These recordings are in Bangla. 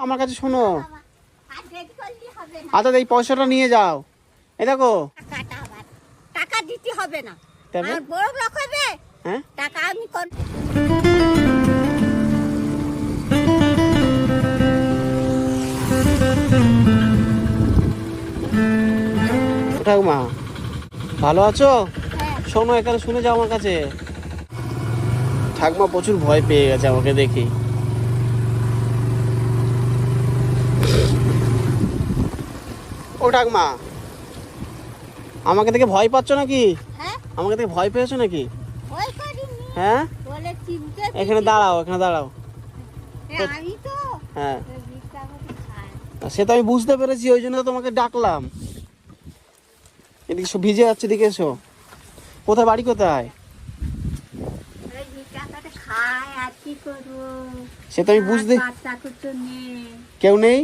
আমার কাছে শোনো। আচ্ছা এই পয়সাটা নিয়ে যাও। এই দেখো টাকা দিতে হবে না, তবে আর বড় লোক হবে। হ্যাঁ টাকা আমি ঠাকুমা ভালো আছো? হ্যাঁ। শোনো এখানে শুনে যাও আমার কাছে। ঠাকুমা প্রচুর ভয় পেয়ে গেছে আমাকে দেখি। ও ঠাকুমা আমাকে দেখে ভয় পাচ্ছ নাকি? হ্যাঁ আমাকে দেখে ভয় পেয়েছো নাকি? ভয় করিনি, হ্যাঁ বলে চিনতে এখানে দাঁড়াও, এখানে দাঁড়াও। আমি তো হ্যাঁ ভিক্ষা করে খাই। সে তো আমি বুঝতে পেরেছি, ওই জন্য তো তোমাকে ডাকলাম। এদিকে ভিজে যাচ্ছে, এদিকে এসো। কোথায় বাড়ি কোথায়? এই ভিক্ষা করে খাই, আর কি করবো? সে তো আমি বুঝতে, বাচ্চা কুচ্চু নেই, কেউ নেই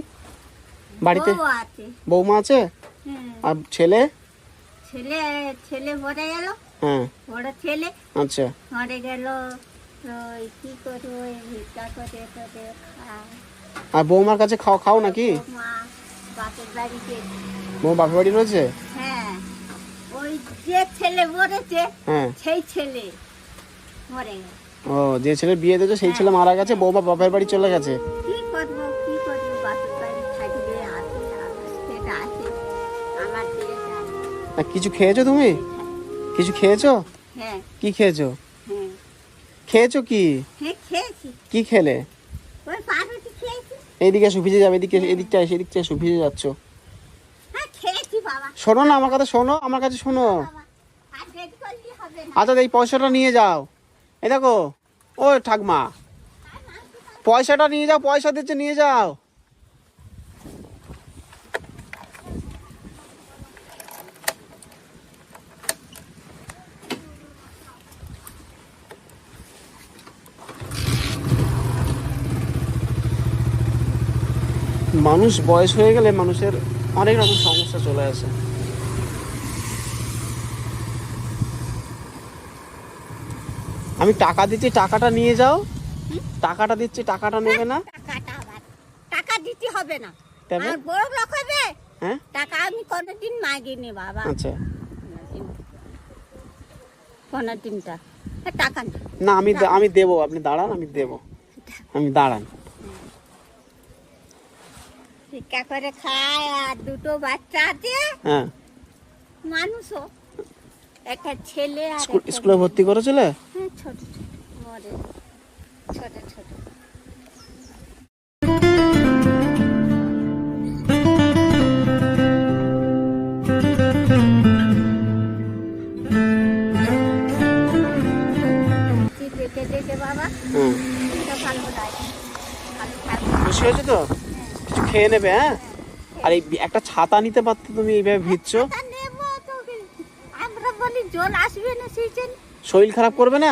বাড়িতে? বউ আছে। বৌমা আছে? হ্যাঁ। আর ছেলে? ছেলে ছেলে মরে গেল, হ্যাঁ বড় ছেলে আচ্ছা। মরে গেল। তো কি করবো, এই ভিক্ষা করে করে খাই। আর বৌমার কাছে খাও খাও নাকি? মা বাপের বাড়িতে। বউ বাপের বাড়ি রয়েছে? হ্যাঁ, ওই যে ছেলে মরেছে হ্যাঁ। সেই ছেলে মরে গেল। ও যে ছেলে বিয়ে দিয়েছে সেই ছেলে মারা গেছে, বৌমা বাপের বাড়ি চলে গেছে। কি করবো কি করবো, বাপের বাড়ি থাকবে আছে, সেটা আছে আমার দিয়ে যায়। আর কিছু খেয়েছো তুমি? কিছু খেয়েছো? হ্যাঁ কি খেয়েছো? হ্যাঁ খেয়েছো কি? হ্যাঁ খেয়েছি, কি খেলে? ওই পাউরুটি খেয়েছি। এইদিকে এসো, ভিজে যাবে। এদিকে এদিকটা এসে, এদিকটা এসো, ভিজে যাচ্ছ। হ্যাঁ খেয়েছি বাবা। শোনো না আমার কথা, শোনো আমার কাছে শোনো। বাবা, আর দেরি করলে হবে না। আচ্ছা এই পয়সাটা নিয়ে যাও। এই দেখো ও ঠাকমা, পয়সাটা নিয়ে যাও, পয়সা দিচ্ছে, নিয়ে যাও। মানুষ বয়স হয়ে গেলে মানুষের অনেক রকম সমস্যা চলে আসে। আমি টাকা দিচ্ছি, টাকাটা নিয়ে যাও। টাকাটা দিচ্ছি, টাকাটা নেবে না? টাকাটা আবার টাকা দিতে হবে না, তবে আর বড় লোক হবে। হ্যাঁ টাকা আমি কোনোদিন মাগিনি বাবা, আচ্ছা। কোনোদিনটা টাকা না। না আমি দেবো, আপনি দাঁড়ান, আমি দেবো, আমি দাঁড়ান। ভিক্ষা করে খায়, আর দুটো বাচ্চা আছে, হ্যাঁ মানুষও একটা ছেলে আর একটা স্কুলে ভর্তি করেছিলে? হ্যাঁ, ছোট ছোট মরে, ছোট ছোট। দেখে দেখে বাবা হ্যাঁ এটা ভালো লাগে, ভালো থাকবে। খুশি হয়েছে তো? কিছু খেয়ে নেবে হ্যাঁ। আর এই একটা ছাতা নিতে পারতো তুমি, এইভাবে ভিজছো। তা নেবো তো, আমরা বলি জল আসবে না সেই জন্য। শরীর খারাপ করবে না?